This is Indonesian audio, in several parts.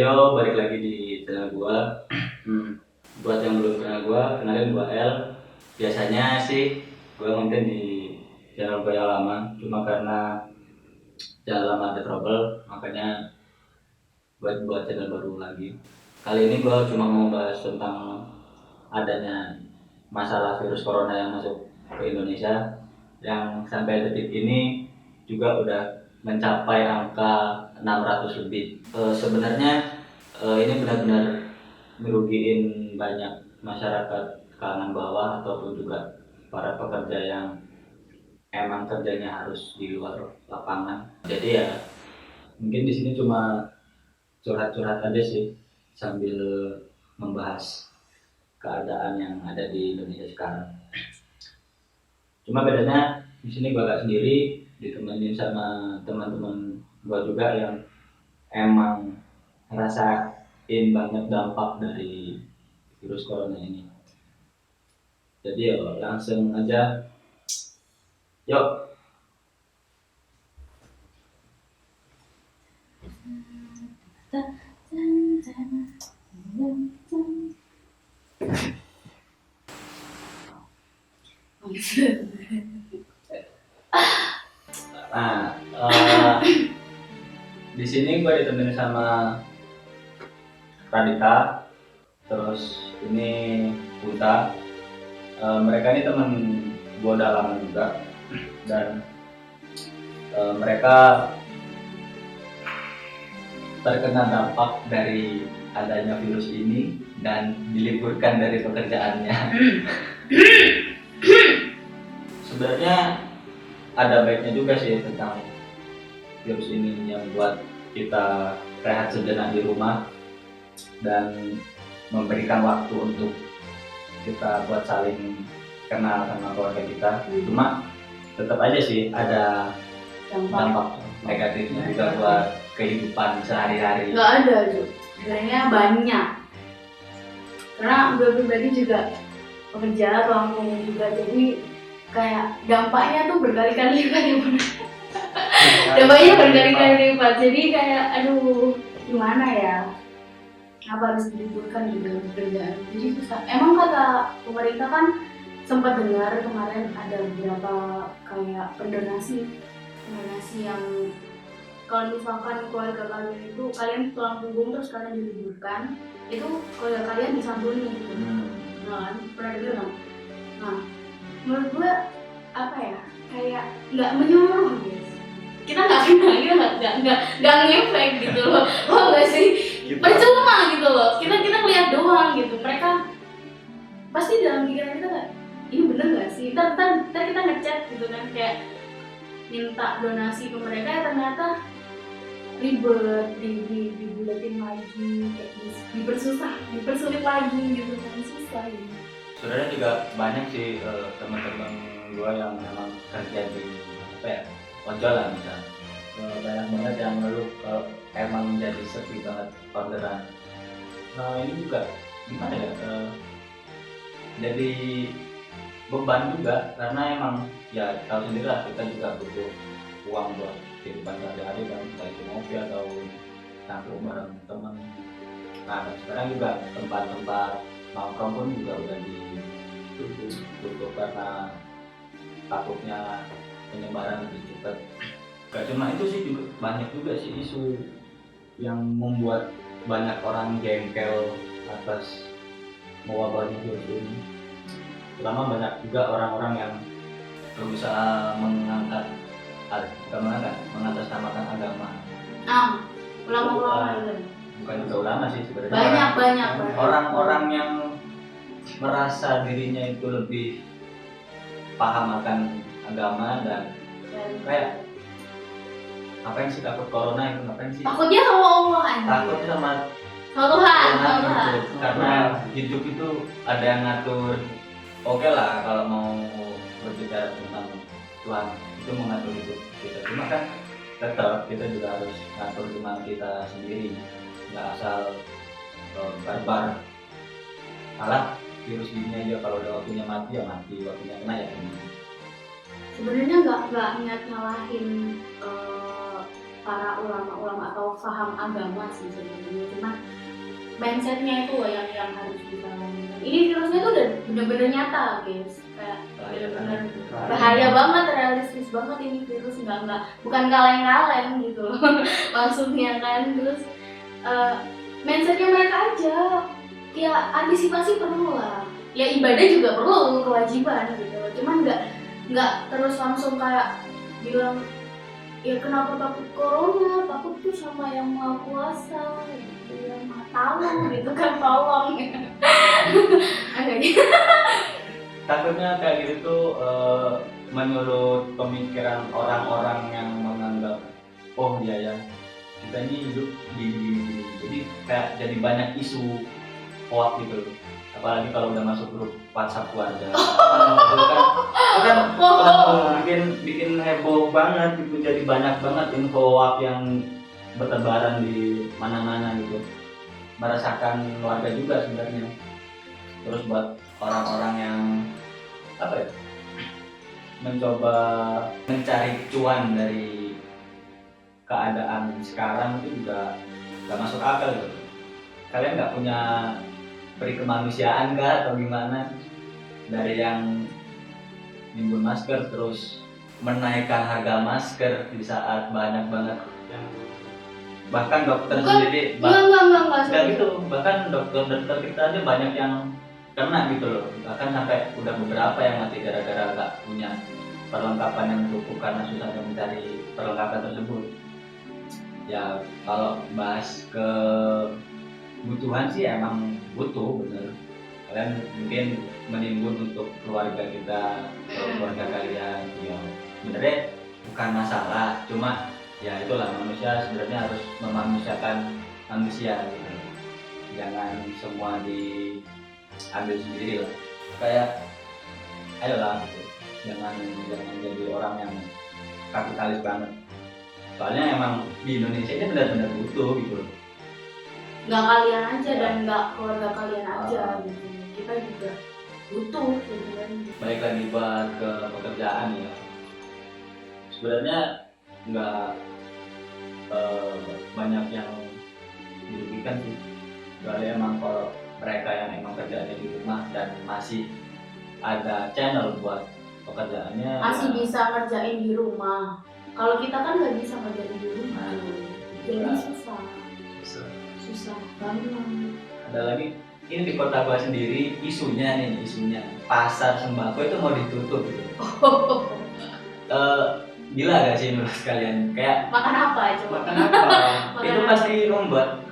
Yo, balik lagi di channel gua. Buat yang belum kenal gua, kenalin gua L. Biasanya sih gua konten di channel gua yang lama, cuma karena channel lama ada trouble, makanya buat channel baru lagi. Kali ini gua cuma mau bahas tentang adanya masalah virus corona yang masuk ke Indonesia, yang sampai detik ini juga udah mencapai angka 600 lebih. Sebenarnya ini benar-benar merugiin banyak masyarakat kalangan bawah ataupun juga para pekerja yang emang kerjanya harus di luar lapangan. Jadi ya mungkin di sini cuma curhat-curhat aja sih sambil membahas keadaan yang ada di Indonesia sekarang. Cuma bedanya di sini gua gak sendiri, ditemenin sama teman-teman gua juga yang emang ngerasain banget dampak dari virus corona ini. Jadi ya langsung aja, yuk. Nah, di sini gue ditemenin sama Radita, terus ini Uta. Mereka ini teman gue udah lama juga, dan mereka terkena dampak dari adanya virus ini dan diliburkan dari pekerjaannya. Sebenarnya ada baiknya juga sih tentang virus ini yang buat kita rehat sejenak di rumah dan memberikan waktu untuk kita buat saling kenal sama keluarga kita. Cuma tetap aja sih ada dampak negatifnya juga buat kehidupan sehari-hari. Nggak ada tuh, sebenarnya banyak. Karena gue pribadi juga pekerja ruang umum juga, jadi kayak dampaknya tuh berkali-kali lipat ya benar. Dampaknya berkali-kali lipat, jadi kayak aduh gimana ya? Apa harus diliburkan juga pekerjaan? Jadi susah. Emang kata pemerintah kan sempat dengar kemarin ada beberapa kayak pendonasi yang kalau misalkan keluarga kalian itu kalian tulang punggung terus kalian diliburkan, itu keluarga kalian disantuni gitu. Nah kan pernah dengar nggak? Nah menurut gue apa ya, kayak nggak menyeluruh guys. Kita nggak kenal, kita nggak ngefek gitu loh. Oh nggak sih, percuma gitu loh. Kita lihat doang gitu. Mereka pasti dalam pikiran kita kayak ini bener nggak sih? Ntar kita ngechat gitu kan, kayak minta donasi ke mereka, ya ternyata ribet, dibulatin lagi, kayak dipersulit lagi gitu kan, susah gitu. Sebenarnya juga banyak sih teman-teman gue yang memang kerja di apa ya, ojol lah misalnya. Banyak banget yang ngeluh kalau emang jadi sepi banget orderan. Nah ini juga gimana ya, jadi beban juga karena emang ya tahu sendiri lah, kita juga butuh uang buat kehidupan sehari-hari kan, entah itu ngopi atau nongkrong bareng teman. Nah sekarang juga tempat-tempat nongkrong pun juga udah ditutup karena takutnya penyebaran lebih cepat. Gak cuma itu sih, juga banyak juga sih isu yang membuat banyak orang jengkel atas mewabahnya virus ini. Terutama banyak juga orang-orang yang berusaha mengatasnamakan agama. Ulama-ulama itu Bukan juga ulama sih sebenarnya. banyak Orang-orang yang merasa dirinya itu lebih paham akan agama dan kayak ngapain sih takut corona itu, ngapain sih takutnya sama Allah aja, takutnya sama Tuhan gitu. Karena hidup itu ada yang ngatur. Oke lah kalau mau berbicara tentang Tuhan itu mengatur hidup kita, cuma kan tetap kita juga harus ngatur iman kita sendiri, nggak asal barbar. Malah virus ini aja kalau udah waktunya mati ya mati, waktunya kena ya kena. sebenarnya nggak niat nyalahin para ulama-ulama atau paham agama sih sebenarnya, cuma mindsetnya itu loh yang harus kita lakukan. Ini virusnya tuh udah bener-bener nyata guys, kayak bener-bener bahaya banget, realistis banget ini virus, nggak bukan kaleng-kaleng gitu loh maksudnya kan. Terus mindsetnya mereka aja, ya antisipasi perlu lah, ya ibadah juga perlu, kewajiban gitu, cuman nggak terus langsung kayak bilang ya kenapa takut corona, takut tuh sama yang maha kuasa gitu, yang maha tahu gitu kan, tolong agak gitu. Takutnya kayak gitu tuh menurut pemikiran orang-orang yang menganggap oh iya ya kita ini hidup di jadi kayak jadi banyak isu hoax gitu loh. Apalagi kalau udah masuk grup WhatsApp keluarga itu kan bikin heboh banget gitu, jadi banyak banget info hoax yang bertebaran di mana-mana gitu, meresahkan keluarga juga sebenarnya. Terus buat orang-orang yang apa ya, mencoba mencari cuan dari keadaan sekarang itu juga nggak masuk akal gitu. Kalian nggak punya peri kemanusiaan kah atau gimana? Dari yang nimbun masker terus menaikkan harga masker di saat banyak banget yang bahkan dokter sendiri enggak gitu, bahkan dokter kita aja banyak yang kena gitu loh, bahkan sampai udah beberapa yang mati gara-gara nggak punya perlengkapan yang cukup karena susahnya mencari perlengkapan tersebut. Ya kalau bahas kebutuhan sih emang butuh bener, kalian mungkin menimbun untuk keluarga kita, keluarga kalian, ya sebenarnya bukan masalah, cuma ya itulah manusia sebenarnya harus memanusiakan manusia gitu. Jangan semua diambil sendiri lah, kayak ayolah gitu. Jangan jadi orang yang kapitalis banget, soalnya emang di Indonesia ini benar-benar butuh gitu loh. Nggak kalian aja dan nggak keluarga kalian aja gitu, kita juga butuh sebenarnya. Balik lagi buat ke pekerjaan ya, sebenarnya nggak banyak yang dirugikan sih, kecuali emang kalau mereka yang emang kerjaannya di rumah dan masih ada channel buat pekerjaannya masih ya. Bisa ngerjain di rumah. Kalau kita kan nggak bisa ngerjain di rumah, jadi susah banget. Ada lagi ini di kota gua sendiri isunya pasar sembako itu mau ditutup gitu. Gila gak sih menurut kalian? Kayak makan apa coba? Makan apa? Itu pasti membuat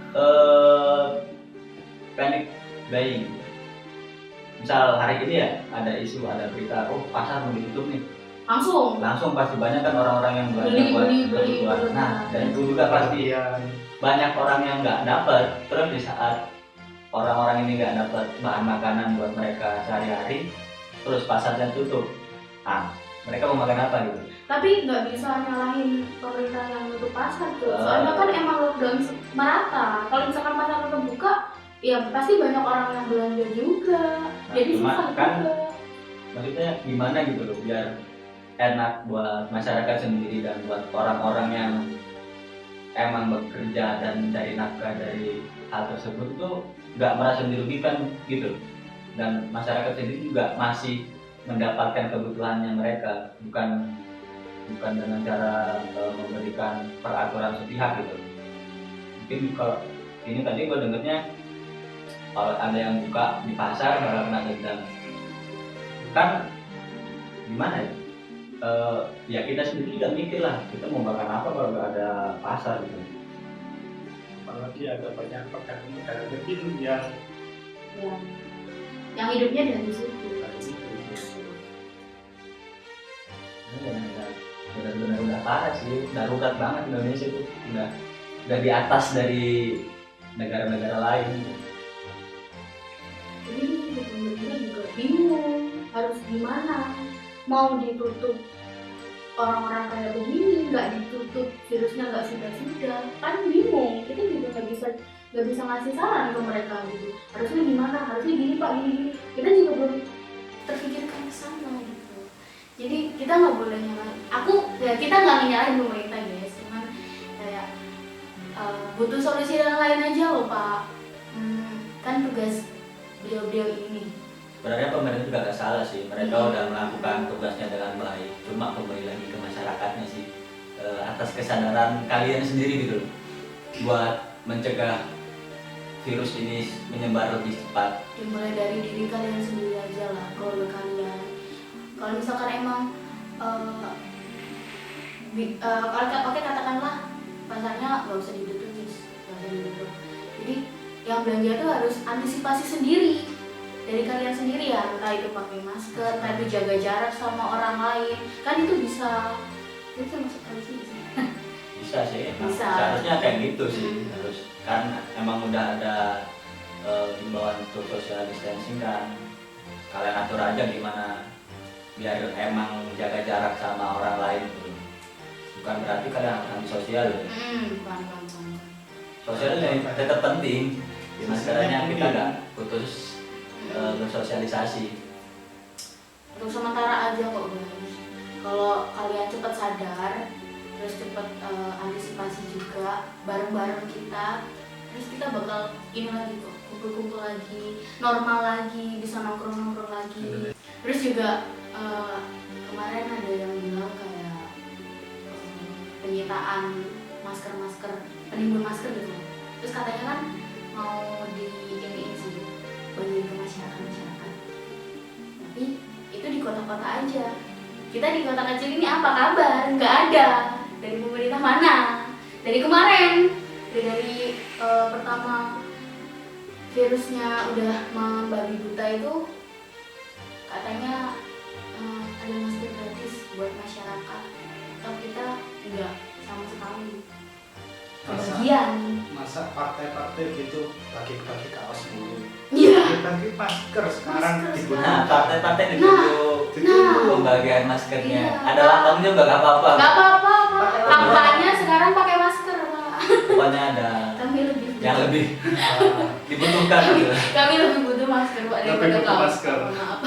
panic buying. Misal hari ini ya ada isu, ada berita, oh pasar mau ditutup nih, langsung pasti banyak kan orang-orang yang belanja buat kebutuhan. Nah, dan itu juga pasti banyak orang yang nggak dapat. Terus di saat orang-orang ini nggak dapat bahan makanan buat mereka sehari-hari, terus pasarnya tutup, nah mereka mau makan apa gitu? Tapi nggak bisa nyalahin pemerintah yang nutup pasar tuh, soalnya kan emang lockdown merata. Kalau misalkan pasar tetap buka, ya pasti banyak orang yang belanja juga. Nah, jadi cuma susah kan juga. Maksudnya gimana gitu loh, biar enak buat masyarakat sendiri dan buat orang-orang yang emang bekerja dan mencari nafkah dari hal tersebut itu nggak merasa dirugikan gitu, dan masyarakat sendiri juga masih mendapatkan kebutuhannya mereka, bukan dengan cara memberikan peraturan sepihak gitu. Mungkin kalau ini tadi gue dengernya kalau ada yang buka di pasar bakal kena denda, kan gimana ya? Ya kita sendiri juga mikir lah, kita mau makan apa kalau nggak ada pasar gitu. Apalagi ada banyak pedagang kecil yang hidupnya dari situ. Benar-benar udah parah sih, darurat banget Indonesia itu, udah di atas dari negara-negara lain. Jadi benar-benar juga bingung harus gimana, mau ditutup orang-orang kayak begini, nggak ditutup virusnya nggak sudah kan bingung. Kita juga nggak bisa ngasih saran ke mereka gitu, harusnya gimana, harusnya gini pak, gini kita juga belum terpikirkan ke sana gitu. Jadi kita nggak boleh nyalahin, kita nggak nyalahin pemerintah guys, cuman butuh solusi yang lain aja loh Pak. Kan tugas beliau-beliau ini. Sebenarnya pemerintah juga gak salah sih, mereka udah melakukan tugasnya dengan baik. Cuma kembali lagi ke masyarakatnya sih, atas kesadaran kalian sendiri gitu loh, buat mencegah virus ini menyebar lebih cepat. Dimulai dari diri kalian sendiri aja lah, keluarga kalian. Kalau misalkan emang oke katakanlah pasarnya nggak usah ditutup, nggak usah ditutup. Jadi yang belanja tuh harus antisipasi sendiri dari kalian sendiri ya, entah itu pakai masker, entah itu jaga jarak sama orang lain. Kan itu bisa masuk polisi sih. Bisa sih, Bisa. seharusnya kayak gitu sih. Harus kan emang udah ada himbauan untuk social distancing kan. Kalian atur aja gimana biar emang jaga jarak sama orang lain gitu. Bukan berarti kalian anti sosial ya. Bukan. Sosial tetap penting. Di maskernya kita nggak putus bersosialisasi. Untuk sementara aja kok guys. Kalau kalian cepat sadar, terus cepat antisipasi juga bareng-bareng kita, terus kita bakal ini lagi kok, kumpul-kumpul lagi, normal lagi, bisa nongkrong-nongkrong lagi. Terus juga kemarin ada yang bilang kayak penyitaan masker-masker, penimbun masker gitu. Terus katanya kan mau ini sih, bagi ke masyarakat. Tapi itu di kota-kota aja. Kita di kota kecil ini apa kabar? Nggak ada. Dari pemerintah mana? Dari kemarin. Dari pertama virusnya udah membabi buta itu, katanya ada masker gratis buat masyarakat. Tapi kita enggak sama sekali. Kebagian. Masa partai-partai gitu bagi-bagi kaos dulu. Iya. Bagi masker sekarang Masker dibutuh. Nah, partai-partai ditunggu pembagian maskernya. Iya. Ada lantangnya juga nggak apa-apa. Nggak apa-apa, Pak. Kampanye sekarang pakai masker, Pak. Pokoknya ada Kami lebih yang lebih dibutuhkan gitu. Kami lebih butuh masker, Pak, Lebih daripada butuh kaos. masker. Maaf.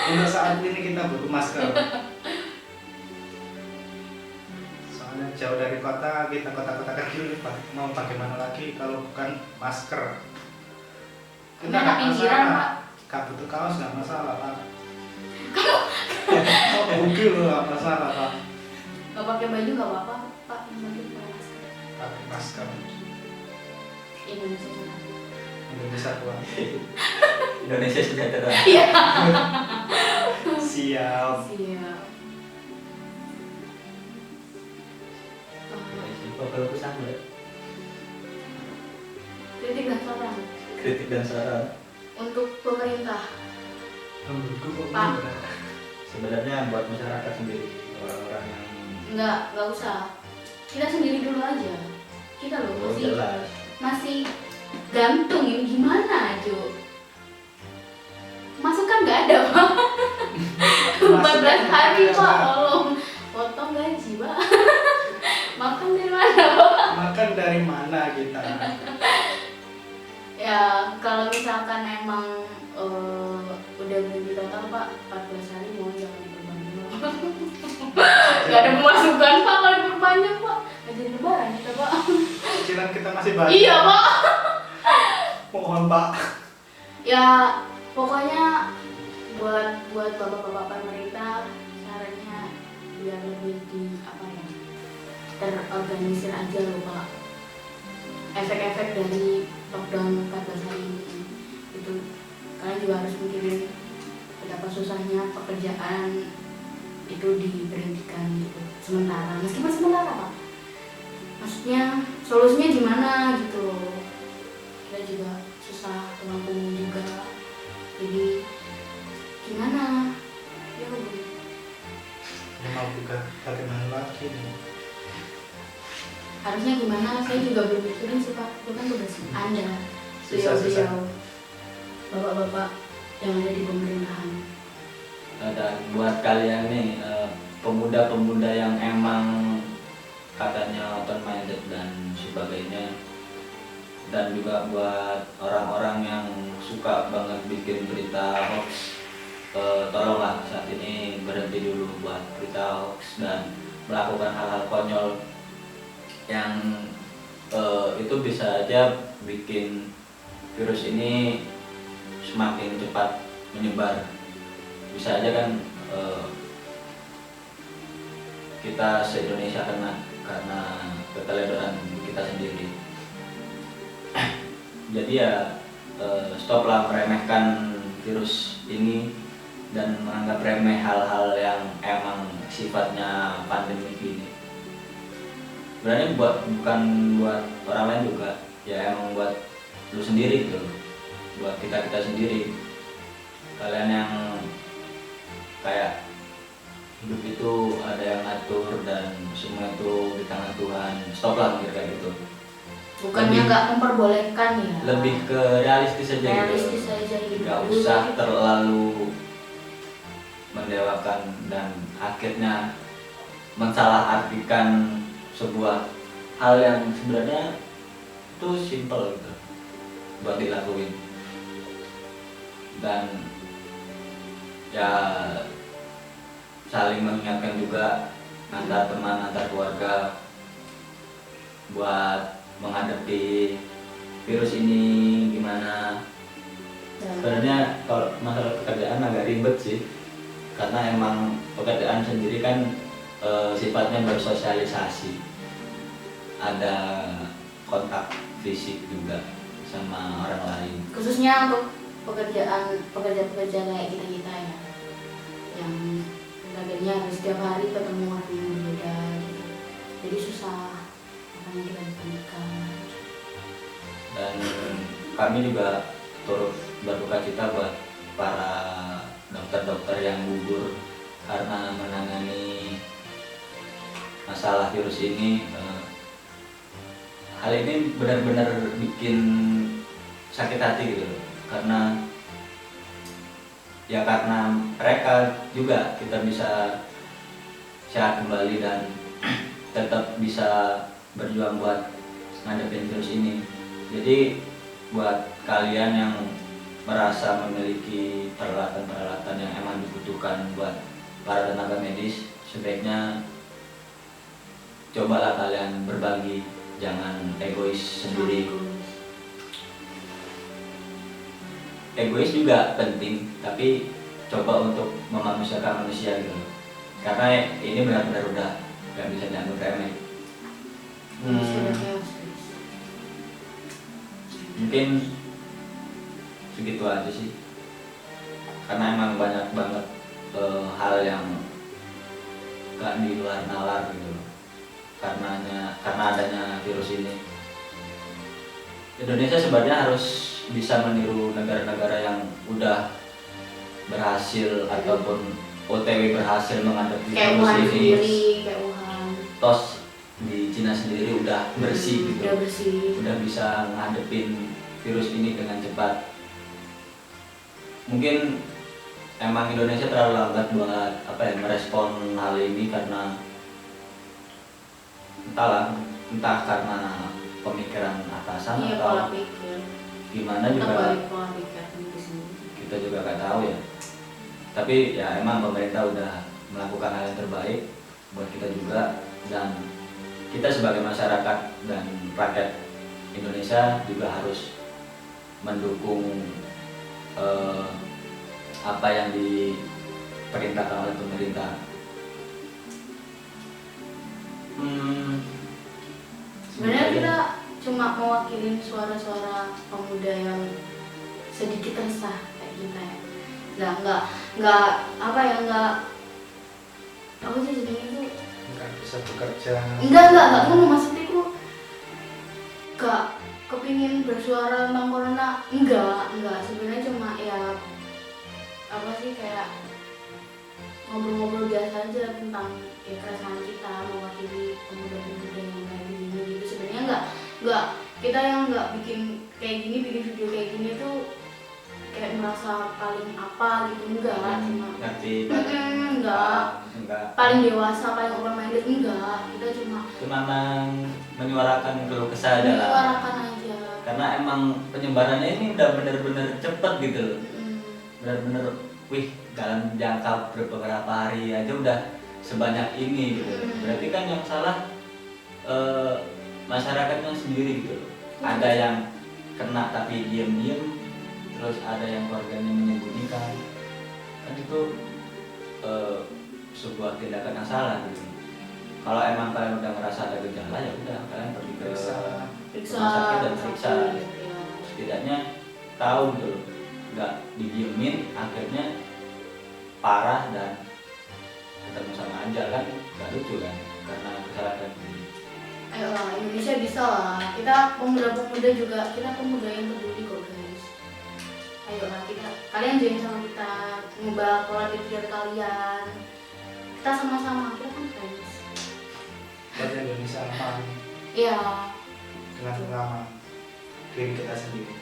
Untuk saat ini kita butuh masker. Soalnya jauh dari kota, kita kota-kota kecil mau bagaimana lagi kalau bukan masker. Kami anak pinggiran, Pak. Gak butuh kaos gak masalah, Pak. Mobil gak masalah, Pak. Nggak pakai baju nggak apa-apa, Pak. Yang penting pakai masker. Pakai masker. Indonesia satu. Indonesia kuat. Indonesia sejahtera. Iya. Siap. Siap. Kok kalau pesan ya? Kritik dan saran Kritik dan saran. untuk pemerintah. Menurutku kok Pak. bener. Sebenarnya buat masyarakat sendiri, orang-orang yang Nggak usah. Kita sendiri dulu aja. Kita loh jelas. masih gantung ini gimana, Jo? Masukan nggak ada, Pak. 14 hari, Pak. Tolong potong gaji, Pak. Makan dari mana, Pak? Makan dari mana kita? Ya, kalau misalkan emang udah berhenti total, Pak, 14 hari mau jangan diperpanjang. Gak ada pemasukan, Pak, kalau diperpanjang, Pak. Nggak jadi lebaran kita, Pak. Cicilan kita masih banyak. Iya, Pak. Mohon, Pak. Ya, pokoknya buat bapak-bapak pemerintah, sarannya biar lebih terorganisir aja loh, Pak. Efek-efek dari lockdown 14 hari ini itu kalian juga harus mikirin betapa susahnya pekerjaan itu diberhentikan gitu sementara, meskipun sementara, Pak. Maksudnya solusinya gimana gitu loh. Kita juga susah, tulang punggung juga. Jadi gimana? Ya Bu. Ya mau juga bagaimana lagi nih? Harusnya gimana? Saya juga belum mikirin sih, Pak. Itu kan tugas Anda, Susah. beliau-beliau, bapak-bapak yang ada di pemerintahan. Dan buat kalian nih pemuda-pemuda yang emang katanya open minded dan sebagainya, dan juga buat orang-orang yang suka banget bikin berita hoax, tolonglah saat ini berhenti dulu buat berita hoax dan melakukan hal-hal konyol yang itu bisa aja bikin virus ini semakin cepat menyebar. Bisa aja kan kita se-Indonesia kena karena keteledoran kita sendiri. Jadi ya stoplah meremehkan virus ini dan menganggap remeh hal-hal yang emang sifatnya pandemi ini. Sebenarnya bukan buat orang lain juga, ya emang buat lu sendiri gitu, buat kita sendiri. Kalian yang kayak hidup itu ada yang ngatur dan semua itu di tangan Tuhan, stoplah mikir kayak gitu. Bukannya nggak memperbolehkan ya, Lebih ke realistis aja realistis gitu, aja hidup nggak dulu usah gitu. terlalu mendewakan dan akhirnya mensalahartikan sebuah hal yang sebenarnya itu simple gitu buat dilakuin. Dan ya saling mengingatkan juga antar teman, antar keluarga buat menghadapi virus ini gimana. Sebenarnya kalau masalah pekerjaan agak ribet sih, karena emang pekerjaan sendiri kan sifatnya bersosialisasi, ada kontak fisik juga sama orang lain. Khususnya untuk pekerja-pekerja kayak kita ya, yang akhirnya harus setiap hari ketemu orang yang berbeda gitu. Jadi susah makanya kita dipanikkan. Dan kami juga turut berduka cita buat para dokter-dokter yang gugur karena menangani masalah virus ini. Hal ini benar-benar bikin sakit hati gitu loh, karena mereka juga kita bisa sehat kembali dan tetap bisa berjuang buat ngadepin virus ini. Jadi buat kalian yang merasa memiliki peralatan-peralatan yang emang dibutuhkan buat para tenaga medis, sebaiknya cobalah kalian berbagi, jangan egois sendiri. Egois juga penting, tapi coba untuk memanusiakan manusia gitu, karena ini benar-benar udah gak bisa dianggap remeh. Mungkin segitu aja sih, karena emang banyak banget hal yang gak di luar nalar gitu, karena adanya virus ini. Indonesia sebenarnya harus bisa meniru negara-negara yang udah berhasil ataupun OTW berhasil menghadapi kayak virus Wuhan ini. sendiri, kayak Wuhan. Tos di Cina sendiri udah bersih gitu, Udah bersih. udah bisa ngadepin virus ini dengan cepat. Mungkin emang Indonesia terlalu lambat buat merespon hal ini, karena entah karena pemikiran atasan Iya, atau pola pikir. gimana Kita juga balik pola pikir itu sendiri. kita juga nggak tahu ya. Tapi ya emang pemerintah udah melakukan hal yang terbaik buat kita juga, dan kita sebagai masyarakat dan rakyat Indonesia juga harus mendukung apa yang diperintahkan oleh pemerintah. Sebenarnya kita cuma mewakili suara-suara pemuda yang sedikit resah kayak kita ya. Nggak apa sih jadinya itu? Nggak bisa bekerja. Enggak maksudnya itu nggak kepingin bersuara tentang corona. Enggak, sebenarnya cuma ya apa sih, kayak ngobrol-ngobrol biasa aja tentang ya keresahan kita, mewakili pemuda-pemuda yang kayak gini gitu. Sebenarnya nggak kita yang nggak bikin video kayak gini tuh kayak merasa paling apa gitu, enggak, cuma Ngerti enggak paling dewasa, paling open minded, enggak, kita cuma menyuarakan keluh kesah aja lah. menyuarakan aja, Karena emang penyebarannya ini udah bener-bener cepet gitu loh. Bener-bener dalam jangka beberapa hari aja udah sebanyak ini gitu. Berarti kan yang salah masyarakatnya sendiri gitu loh. Ada yang kena tapi diem-diem, terus ada yang keluarganya menyembunyikan. Kan itu sebuah tindakan yang salah gitu. Kalau emang kalian udah ngerasa ada gejala ya udah kalian pergi ke rumah sakit dan periksa. ya. Setidaknya tahu gitu loh, nggak didiemin akhirnya parah dan ketemu sama aja kan nggak lucu kan karena kesalahan sendiri. Ayo lah, Indonesia bisa lah. Kita pemuda-pemuda juga, kita pemuda yang peduli kok guys. Ayo lah kita, kalian join sama kita, ngubah pola pikir kalian. Kita sama-sama, kita kan friends. Buat Indonesia aman Iya. dengan pengalaman diri kita sendiri.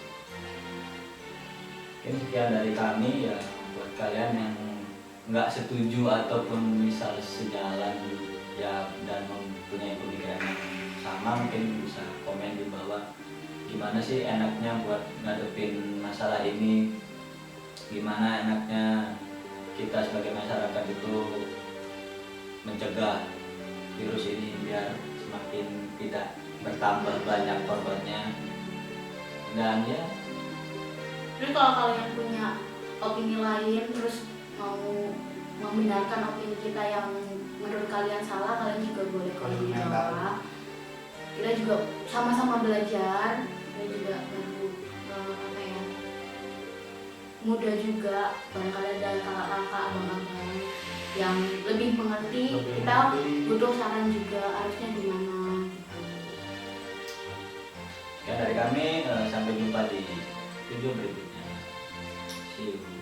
Mungkin sekian dari kami ya buat kalian yang nggak setuju ataupun misal sejalan ya dan mempunyai pemikiran yang sama mungkin bisa komen di bawah gimana sih enaknya buat ngadepin masalah ini, gimana enaknya kita sebagai masyarakat itu mencegah virus ini biar semakin tidak bertambah banyak korbannya. Dan ya Terus kalau kalian punya opini lain, terus mau membenarkan opini kita yang menurut kalian salah, kalian juga boleh komen di bawah. Kita juga sama-sama belajar, kita juga baru apa ya, muda juga, barangkali ada kakak-kakak, abang-abang yang lebih mengerti, kita butuh saran juga harusnya gimana gitu. sekian dari kami, sampai jumpa di video berikutnya. See you.